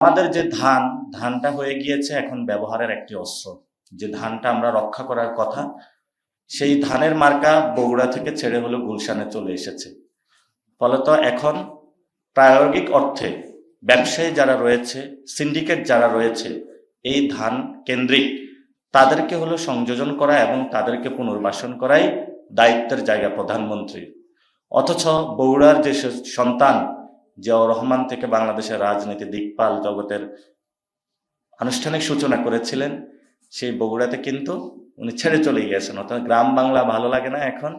আমাদের যে ধানটা হয়ে গিয়েছে এখন ব্যবহারের একটি অস্ত্র। যে ধানটা আমরা রক্ষা করার কথা, সেই ধানের মার্কা বগুড়া থেকে ছেড়ে হলো গুলশানে চলে এসেছে। ফলত এখন প্রায়োগিক অর্থে ব্যবসায়ী যারা রয়েছে, সিন্ডিকেট যারা রয়েছে, এই ধান কেন্দ্রিক তাদেরকে হলো সংযোজন করা এবং তাদেরকে পুনর্বাসন করাই দায়িত্বের জায়গা প্রধানমন্ত্রী। অথচ বগুড়ার যে সন্তান জিয়াউর রহমান থেকে বাংলাদেশের রাজনীতি দিকপাল জগতের আনুষ্ঠানিক সূচনা করেছিলেন, সেই বগুড়াতে কিন্তু উনি ছেড়ে চলে গিয়েছেন। অর্থাৎ গ্রাম বাংলা ভালো লাগে না এখন।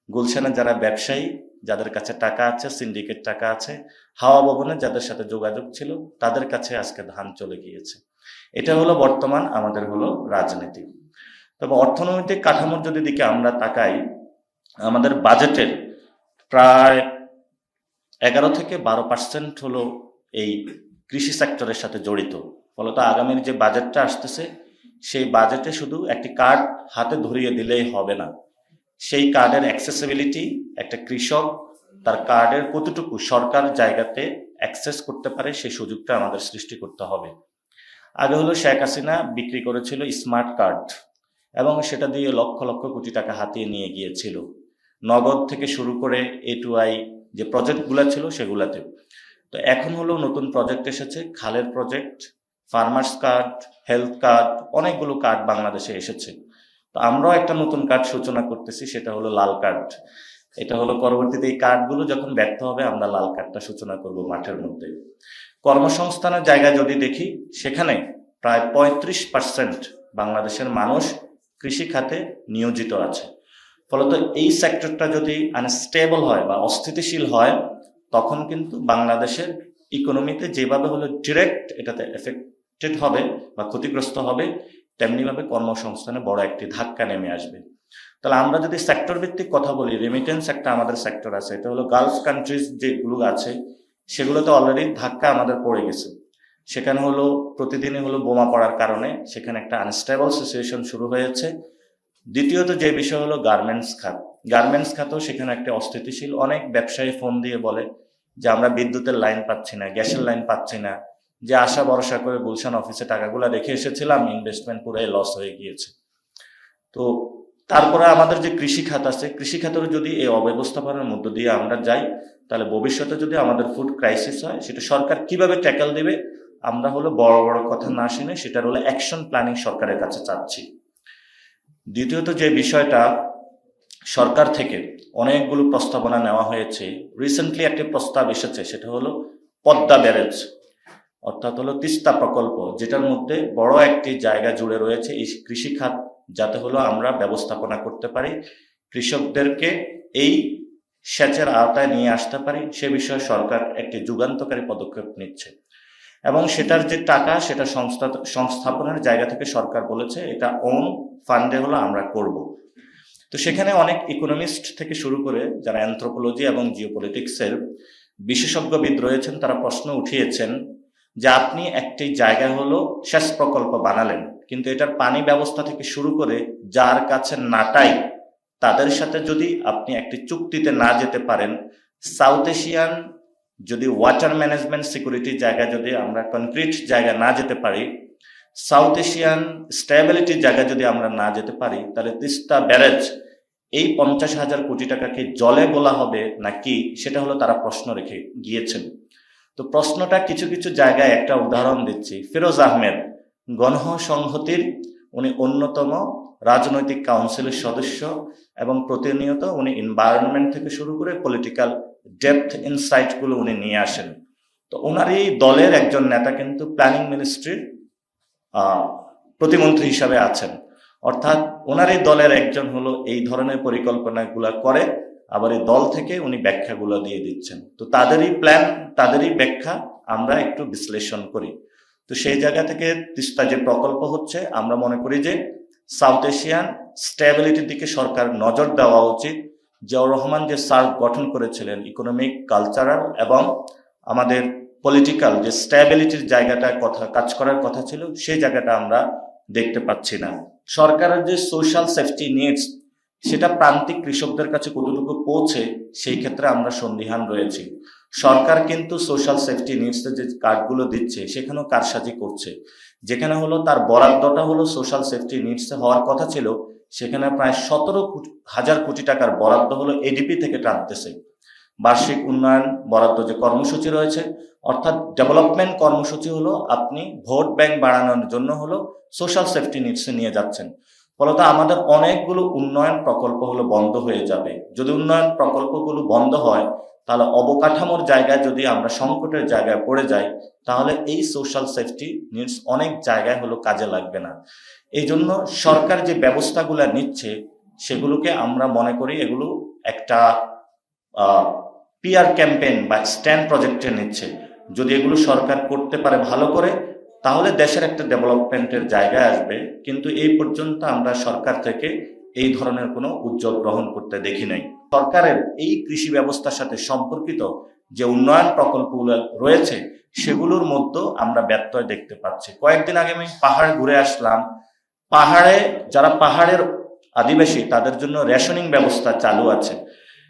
গুলশানে যারা ব্যবসায়ী, যাদের কাছে টাকা আছে, সিন্ডিকেট টাকা আছে, হাওয়া ভবনে যাদের সাথে যোগাযোগ ছিল, তাদের কাছে আজকে ধান চলে গিয়েছে। এটা হলো বর্তমান আমাদের হলো রাজনীতি। তবে অর্থনৈতিক কাঠামোর যদি দিকে আমরা তাকাই, আমাদের বাজেটের প্রায় 11-12% হলো এই কৃষি সেক্টরের সাথে জড়িত। ফলত আগামীর যে বাজেটটা আসতেছে, সেই বাজেটে শুধু একটি কার্ড হাতে ধরিয়ে দিলেই হবে না। সেই কার্ডের অ্যাক্সেসিবিলিটি, একটা কৃষক তার কার্ডের কতটুকু সরকার জায়গাতে অ্যাক্সেস করতে পারে, সেই সুযোগটা আমাদের সৃষ্টি করতে হবে। আগে হলো শেখ হাসিনা বিক্রি করেছিল স্মার্ট কার্ড এবং সেটা দিয়ে লক্ষ লক্ষ কোটি টাকা হাতিয়ে নিয়ে গিয়েছিল, নগদ থেকে শুরু করে A to I যে প্রজেক্টগুলো ছিল সেগুলাতে। তো এখন হলো নতুন প্রজেক্ট এসেছে, খালের project, farmers card, health card, অনেকগুলো কার্ড বাংলাদেশে এসেছে। তো আমরাও একটা নতুন কার্ড সূচনা করতেছি, সেটা হলো লাল কার্ড। এটা হলো পরবর্তীতে এই কার্ডগুলো যখন ব্যর্থ হবে, আমরা লাল কার্ডটা সূচনা করব মাঠের মধ্যে। কর্মসংস্থানের জায়গায় যদি দেখি, সেখানে প্রায় 35% বাংলাদেশের মানুষ কৃষি খাতে নিয়োজিত আছে। ফলত এই সেক্টরটা যদি আনস্টেবল হয় বা অস্থিতিশীল হয়, তখন কিন্তু বাংলাদেশের ইকোনমিতে যেভাবে হলো ডিরেক্ট এটাতে এফেক্টেড হবে বা ক্ষতিগ্রস্ত হবে, তেমনিভাবে কর্মসংস্থানে বড় একটি ধাক্কা নেমে আসবে। তাহলে আমরা যদি সেক্টর ভিত্তিক কথা বলি, রেমিটেন্স একটা আমাদের সেক্টর আছে, এটা হলো গালফ কান্ট্রিজ যেগুলো আছে সেগুলোতে অলরেডি ধাক্কা আমাদের পড়ে গেছে। সেখানে হলো প্রতিদিনই হলো বোমা পড়ার কারণে সেখানে একটা আনস্টেবল সিচুয়েশন শুরু হয়েছে। দ্বিতীয়ত যে বিষয় হলো গার্মেন্টস খাত। গার্মেন্টস খাতও সেখানে একটা অস্থিতিশীল। অনেক ব্যবসায়ী ফোন দিয়ে বলে যে আমরা বিদ্যুতের লাইন পাচ্ছি না, গ্যাসের লাইন পাচ্ছি না, যে আশা ভরসা করে গুলশান অফিসে টাকাগুলো রেখে এসেছিলাম, ইনভেস্টমেন্ট পুরাই লস হয়ে গিয়েছে। তো তারপরে আমাদের যে কৃষি খাত আছে, কৃষি খাতের যদি এই অব্যবস্থাপনার মধ্য দিয়ে আমরা যাই, তাহলে ভবিষ্যতে যদি আমাদের ফুড ক্রাইসিস হয়, সেটা সরকার কিভাবে ট্যাকেল দেবে, আমরা হলো বড় বড় কথা না শুনে সেটার হলো অ্যাকশন প্ল্যানিং সরকারের কাছে চাচ্ছি। দ্বিতীয়ত যে বিষয়টা, সরকার থেকে অনেকগুলো প্রস্তাবনা নেওয়া হয়েছে। রিসেন্টলি একটি প্রস্তাব এসেছে, সেটা হলো পদ্মা ব্যারেজ, অর্থাৎ হলো তিস্তা প্রকল্প, যেটার মধ্যে বড় একটি জায়গা জুড়ে রয়েছে এই কৃষি খাত, যাতে হলো আমরা ব্যবস্থাপনা করতে পারি, কৃষকদেরকে এই সেচের আওতায় নিয়ে আসতে পারি। সে বিষয়ে সরকার একটি যুগান্তকারী পদক্ষেপ নিচ্ছে এবং সেটার যে টাকা, সেটা সংস্থাপনের জায়গা থেকে সরকার বলেছে এটা ওন ফান্ডে হলো আমরা করব। তো সেখানে অনেক ইকোনমিস্ট থেকে শুরু করে যারা অ্যানথ্রোপোলজি এবং জিওপলিটিক্সের বিশেষজ্ঞবিদ রয়েছেন, তারা প্রশ্ন উঠিয়েছেন যে আপনি একটি জায়গায় হলো সেচ প্রকল্প বানালেন, কিন্তু এটার পানি ব্যবস্থা থেকে শুরু করে যার কাছে নাটাই, তাদের সাথে যদি আপনি একটি চুক্তিতে না যেতে পারেন, সাউথ এশিয়ান যদি ওয়াটার ম্যানেজমেন্ট সিকিউরিটির জায়গায় যদি আমরা কনক্রিট জায়গা না যেতে পারি, সাউথ এশিয়ান স্টেবিলিটির জায়গায় যদি আমরা না যেতে পারি, তাহলে তিস্তা ব্যারেজ এই 50,000 কোটি টাকাকে জলে গোলা হবে নাকি, সেটা হলো তারা প্রশ্ন রেখে গিয়েছেন। তো প্রশ্নটা কিছু কিছু জায়গায়, একটা উদাহরণ দিচ্ছি, ফিরোজ আহমেদ গণসংহতির উনি অন্যতম রাজনৈতিক কাউন্সিলের সদস্য এবং প্রতিনিয়ত উনি এনভায়রনমেন্ট থেকে শুরু করে পলিটিক্যাল ডেপথ ইনসাইটগুলো উনি নিয়ে আসেন। তো ওনার এই দলের একজন নেতা কিন্তু প্ল্যানিং মিনিস্ট্রির প্রতিমন্ত্রী হিসাবে আছেন, অর্থাৎ ওনার এই দলের একজন হলো এই ধরনের পরিকল্পনাগুলো করে, আবার এই দল থেকে উনি ব্যাখ্যাগুলো দিয়ে দিচ্ছেন। তো তাদেরই প্ল্যান, তাদেরই ব্যাখ্যা আমরা একটু বিশ্লেষণ করি। তো সেই জায়গা থেকে তিস্তা যে প্রকল্প হচ্ছে, আমরা মনে করি যে সাউথ এশিয়ান স্টেবিলিটির দিকে সরকার নজর দেওয়া উচিত। জিয়াউর রহমান যে সার্ক গঠন করেছিলেন, ইকোনমিক, কালচারাল এবং আমাদের পলিটিক্যাল যে স্টেবিলিটির জায়গাটা কাজ করার কথা ছিল, সেই জায়গাটা আমরা দেখতে পাচ্ছি না। সরকারের যে সোশ্যাল সেফটি নিডস, সেটা প্রান্তিক কৃষকদের কাছে কতটুকু পৌঁছে, সেই ক্ষেত্রে আমরা সন্দিহান রয়েছি। সরকার কিন্তু সোশ্যাল সেফটি নিডস যে কার্ডগুলো দিচ্ছে সেখানেও কারসাজি করছে। যেখানে হলো তার বরাদ্দটা হলো সোশ্যাল সেফটি নিডস হওয়ার কথা ছিল, সেখানে প্রায় 17,000 কোটি টাকার বরাদ্দ হলো এডিপি থেকে টানতেছে। বার্ষিক উন্নয়ন বরাদ্দ যে কর্মসূচি রয়েছে, অর্থাৎ ডেভেলপমেন্ট কর্মসূচি হলো আপনি ভোট ব্যাংক বাড়ানোর জন্য হলো সোশ্যাল সেফটি নিডসে নিয়ে যাচ্ছেন। ফলত আমাদের অনেকগুলো উন্নয়ন প্রকল্প হলো বন্ধ হয়ে যাবে। যদি উন্নয়ন প্রকল্পগুলো বন্ধ হয়, তাহলে অবকাঠামোর জায়গায় যদি আমরা সংকটের জায়গায় পড়ে যাই, তাহলে এই সোশ্যাল সেফটি নিডস অনেক জায়গায় হলো কাজে লাগবে না। এই জন্য সরকার যে ব্যবস্থাগুলো নিচ্ছে সেগুলোকে আমরা মনে করি এগুলো একটা পিআর ক্যাম্পেইন বা স্ট্যান্ড প্রজেক্টে নিচ্ছে। যদি এগুলো সরকার করতে পারে ভালো করে, তাহলে দেশের একটা ডেভেলপমেন্টের জায়গায় আসবে। কিন্তু এই পর্যন্ত আমরা সরকার থেকে এই ধরনের কোনো উদ্যোগ গ্রহণ করতে দেখি নাই। সরকারের এই কৃষি ব্যবস্থার সাথে সম্পর্কিত যে উন্নয়ন প্রকল্পগুলো রয়েছে সেগুলোর মধ্যে আমরা ব্যত্যয় দেখতে পাচ্ছি। কয়েকদিন আগে আমি পাহাড় ঘুরে আসলাম। পাহাড়ে যারা পাহাড়ের আদিবাসী তাদের জন্য রেশনিং ব্যবস্থা চালু আছে,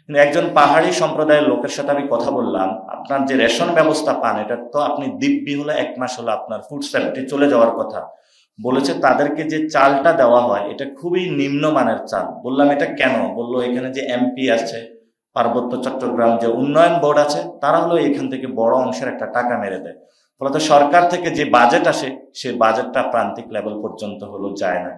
কিন্তু একজন পাহাড়ি সম্প্রদায়ের লোকের সাথে আমি কথা বললাম, আপনার যে রেশন ব্যবস্থা পান এটা তো আপনি দিব্যি হলে 1 মাস হলো আপনার ফুড সেফটি চলে যাওয়ার কথা। বলেছে তাদেরকে যে চালটা দেওয়া হয় এটা খুবই নিম্নমানের চাল। বললাম এটা কেন? বললো এখানে যে এমপি আছে, পার্বত্য চট্টগ্রাম যে উন্নয়ন বোর্ড আছে, তারা হলো এখান থেকে বড় অংশের একটা টাকা মেরে দেয়। ফলত সরকার থেকে যে বাজেট আসে সে বাজেটটা প্রান্তিক লেভেল পর্যন্ত হলো যায় না।